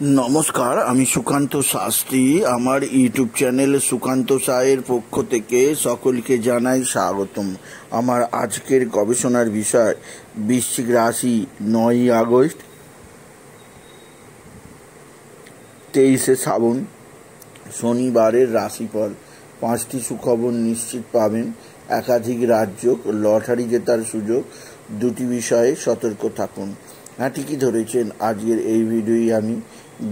নমস্কার, আমি সুকান্ত শাস্ত্রী। আমার ইউটিউব চ্যানেল সুকান্ত সায়ের পক্ষ থেকে সকলকে জানাই স্বাগতম। আমার আজকের গবেষণার বিষয় বৃশ্চিক রাশি 9ই আগস্ট 23শে শ্রাবণ শনিবারের রাশিফল। 5টি সুখবর নিশ্চিত পাবেন, একাধিক রাজ্য, লটারি জেতার সুযোগ। 2টি বিষয়ে সতর্ক থাকুন। হ্যাঁ, ঠিকই ধরেছেন। আজকের এই ভিডিওই আমি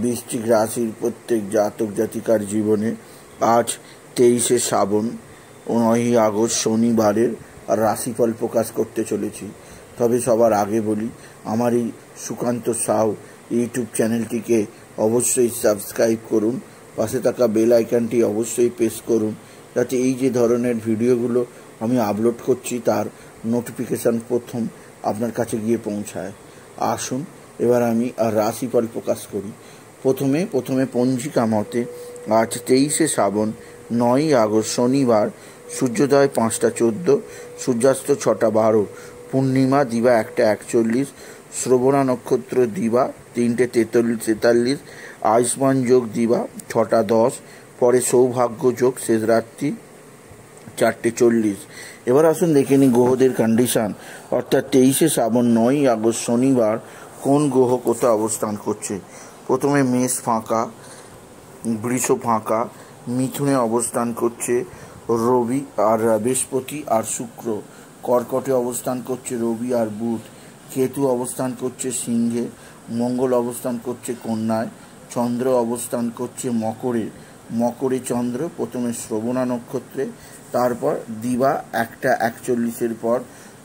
বৃশ্চিক রাশির প্রত্যেক জাতক জাতিকার জীবনে আজ 23শে শ্রাবণ 9ই আগস্ট শনিবারের রাশিফল প্রকাশ করতে চলেছি। তবে সবার আগে বলি, আমার এই সুকান্ত সাউ ইউটিউব চ্যানেলটিকে অবশ্যই সাবস্ক্রাইব করুন, পাশে থাকা বেল আইকনটি অবশ্যই প্রেস করুন, যাতে এই যে ধরনের ভিডিওগুলো আমি আপলোড করছি তার নোটিফিকেশান প্রথম আপনার কাছে গিয়ে পৌঁছায়। আসুন এবার আমি রাশিফল প্রকাশ করি। প্রথমে পঞ্জিকা মতে আজ 23শে শ্রাবণ 9ই আগস্ট শনিবার, সূর্যোদয় 5টা 14, সূর্যাস্ত 6টা 12, পূর্ণিমা দিবা 1টা 41, শ্রবণা নক্ষত্র দিবা 3টে 43, আয়ুষ্মান যোগ দিবা 6টা 10, পরে সৌভাগ্য যোগ শেষ রাত্রি 4টে 40। এবার আসুন দেখে নিই গ্রহদের কন্ডিশন, অর্থাৎ 23শে শ্রাবণ 9ই আগস্ট শনিবার কোন গ্রহ কোথায় অবস্থান করছে। প্রথমে মেষ ফাঁকা, বৃষ ফাঁকা, মিথুনে অবস্থান করছে রবি আর বৃহস্পতি আর শুক্র, কর্কটে অবস্থান করছে রবি আর বুধ, কেতু অবস্থান করছে সিংহে, মঙ্গল অবস্থান করছে কন্যায়, চন্দ্র অবস্থান করছে মকরে চন্দ্র প্রথমে শ্রবণা নক্ষত্রে, তারপর দিবা 1টা 41 পর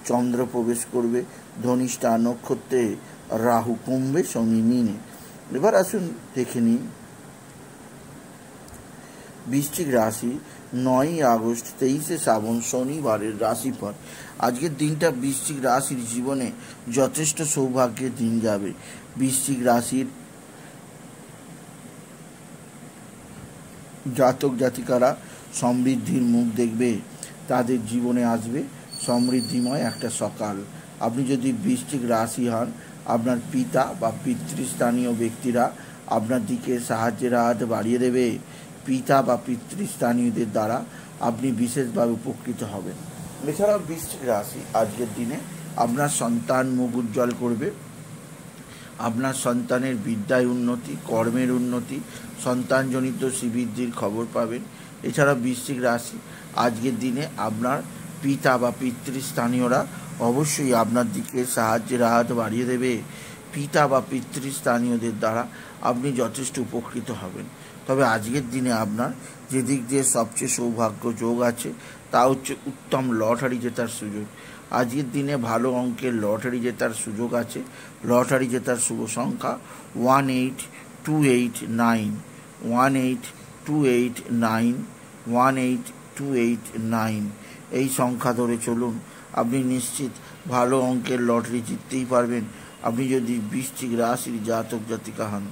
চন্দ্র প্রবেশ করবে ধনিষ্ঠা নক্ষত্রে, রাহু কুম্ভে, শনি মীনে। এবার আসুন দেখে নিই বৃশ্চিক রাশি 9ই আগস্ট 23শে শ্রাবণ শনিবারের রাশিফল। আজকের দিনটা বৃশ্চিক রাশির জীবনে যথেষ্ট সৌভাগ্যের দিন যাবে। বৃশ্চিক রাশির জাতক জাতিকারা সমৃদ্ধির মুখ দেখবে, তাদের জীবনে আসবে সমৃদ্ধিময় একটা সকাল। আপনি যদি বৃশ্চিক রাশি হন, আপনার পিতা বা পিতৃস্থানীয় ব্যক্তিরা আপনার দিকে সাহায্যের হাত বাড়িয়ে দেবে। পিতা বা পিতৃস্থানীয়দের দ্বারা আপনি বিশেষভাবে উপকৃত হবেন। এছাড়াও বৃশ্চিক রাশি আজকের দিনে আপনার সন্তান মুখ উজ্জ্বল করবে। আপনার সন্তানের বিদ্যায় উন্নতি, কর্মের উন্নতি, সন্তানজনিত শ্রীবৃদ্ধির খবর পাবেন। এছাড়া বৃশ্চিক রাশি আজকের দিনে আপনার পিতা বা পিতৃস্থানীয়রা অবশ্যই আপনার দিকে সাহায্যের হাত বাড়িয়ে দেবে। পিতা বা পিতৃস্থানীয়দের দ্বারা আপনি যথেষ্ট উপকৃত হবেন। তবে আজকের দিনে আপনার যে দিক দিয়ে সবচেয়ে সৌভাগ্য যোগ আছে তা হচ্ছে উত্তম লটারি জেতার সুযোগ। আজকের দিনে ভালো অঙ্কের লটারি জেতার সুযোগ আছে। লটারি জেতার শুভ সংখ্যা 18289, 18289, 18289। এই সংখ্যা ধরে চলুন, আপনি নিশ্চিত ভালো অঙ্কের লটারি জিততেই পারবেন আপনি যদি বৃশ্চিক রাশির জাতক জাতিকা হন।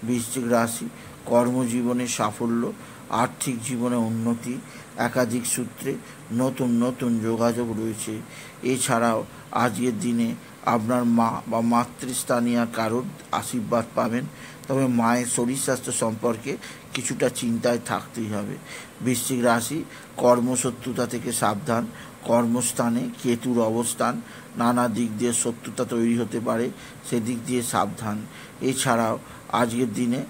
বৃশ্চিক রাশি কর্মজীবনে সাফল্য, আর্থিক জীবনে উন্নতি, একাধিক সূত্রে নতুন নতুন যোগাযোগ রয়েছে। এছাড়াও আজকের দিনে আপনার মা বা মাতৃস্থানীয় কারোর আশীর্বাদ পাবেন। তবে মায়ের শরীর স্বাস্থ্য সম্পর্কে কিছুটা চিন্তায় থাকতেই হবে। বৃশ্চিক রাশি কর্মশত্রুতা থেকে সাবধান। কর্মস্থানে কেতুর অবস্থান, নানা দিক দিয়ে শত্রুতা তৈরি হতে পারে, সেদিক দিয়ে সাবধান। এছাড়াও আজকের দিনে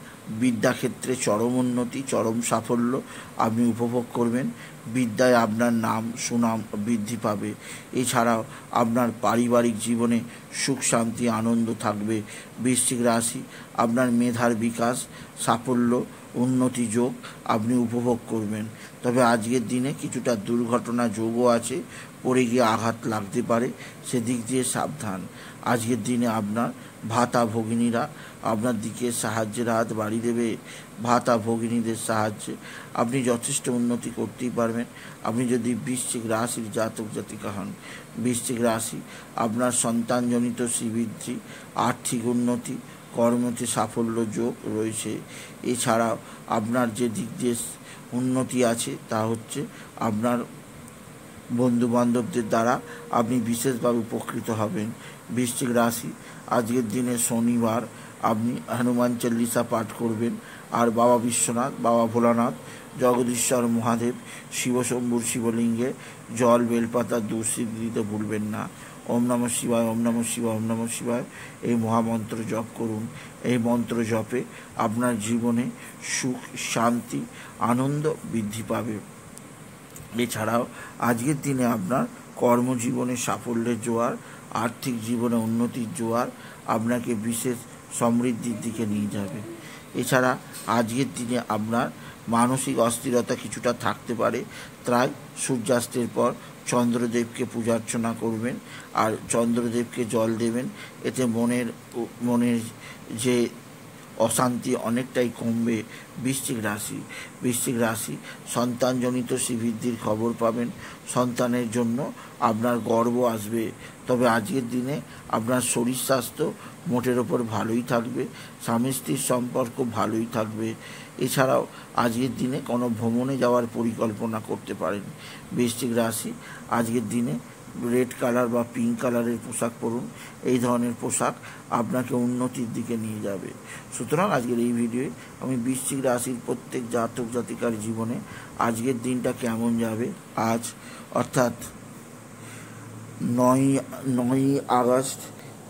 বিদ্যাক্ষেত্রে চরম উন্নতি, চরম সাফল্য আপনি উপভোগ করবেন। বিদ্যায় আপনার নাম সুনাম বৃদ্ধি পাবে। এছাড়াও আপনার পারিবারিক জীবনে সুখ শান্তি আনন্দ থাকবে। বৃশ্চিক রাশি আপনার মেধার বিকাশ, সাফল্য, উন্নতি যোগ আপনি উপভোগ করবেন। তবে আজকের দিনে কিছুটা দুর্ঘটনা যোগও আছে, পড়ে গিয়ে আঘাত লাগতে পারে, সেদিক দিয়ে সাবধান। আজকের দিনে আপনার ভাতা ভগিনীরা আপনার দিকে সাহায্যের হাত বাড়িয়ে দেবে। ভাতা ভগিনীদের সাহায্যে আপনি যথেষ্ট উন্নতি করতেই পারবেন আপনি যদি বৃশ্চিক রাশির জাতক জাতিকা হন। বৃশ্চিক রাশি আপনার সন্তানজনিত শ্রীবৃদ্ধি, আর্থিক উন্নতি, কর্মতে সাফল্য যোগ রয়েছে। এছাড়াও আপনার যে দিক দিয়ে উন্নতি আছে তা হচ্ছে আপনার বন্ধুবান্ধবদের দ্বারা আপনি বিশেষভাবে উপকৃত হবেন। বৃশ্চিক রাশি আজকের দিনে শনিবার আপনি হনুমান চল্লিশা পাঠ করবেন। আর বাবা বিশ্বনাথ, বাবা ভোলানাথ, জগদীশ্বর মহাদেব, শিবশম্ভুর শিবলিঙ্গে জল, বেলপাতা, দুধ দিতে ভুলবেন না। ওম নমঃ শিবায়, ওম নমঃ শিবায়, ওম নমঃ শিবায় এই মহামন্ত্র জপ করুন। এই মন্ত্র জপে আপনার জীবনে সুখ, শান্তি, আনন্দ বৃদ্ধি পাবে। এছাড়াও আজকের দিনে আপনার কর্মজীবনে সাফল্যের জোয়ার, আর্থিক জীবনে উন্নতির জোয়ার আপনাকে বিশেষ সমৃদ্ধির দিকে নিয়ে যাবে। এছাড়া আজকের দিনে আপনার মানসিক অস্থিরতা কিছুটা থাকতে পারে, তাই সূর্যাস্তের পর চন্দ্রদেবকে পূজার্চনা করবেন আর চন্দ্রদেবকে জল দেবেন। এতে মনের যে অশান্তি অনেকটাই কমবে। বৃশ্চিক রাশি সন্তানজনিত শ্রীবৃদ্ধির খবর পাবেন। সন্তানের জন্য আপনার গর্ব আসবে। তবে আজকের দিনে আপনার শরীর স্বাস্থ্য মোটের ওপর ভালোই থাকবে। স্বামী স্ত্রীর সম্পর্ক ভালোই থাকবে। এছাড়াও আজকের দিনে কোনো ভ্রমণে যাওয়ার পরিকল্পনা করতে পারেন। বৃশ্চিক রাশি আজকের দিনে রেড কালার বা পিঙ্ক কালারের পোশাক পরুন। এই ধরনের পোশাক আপনাকে উন্নতির দিকে নিয়ে যাবে। সুতরাং আজকের এই ভিডিওয়ে আমি বৃশ্চিক রাশির প্রত্যেক জাতক জাতিকার জীবনে আজকের দিনটা কেমন যাবে, আজ অর্থাৎ 9ই আগস্ট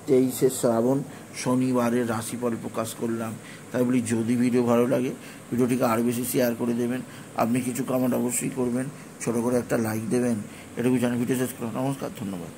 23শে শ্রাবণ শনিবারের রাশিফল প্রকাশ করলাম। তাই বলি, যদি ভিডিও ভালো লাগে ভিডিওটিকে আরও বেশি শেয়ার করে দেবেন। আপনি কিছু কমেন্ট অবশ্যই করবেন, ছোটো করে একটা লাইক দেবেন। এটুকু জানি ভিডিও শেষ করলাম। নমস্কার, ধন্যবাদ।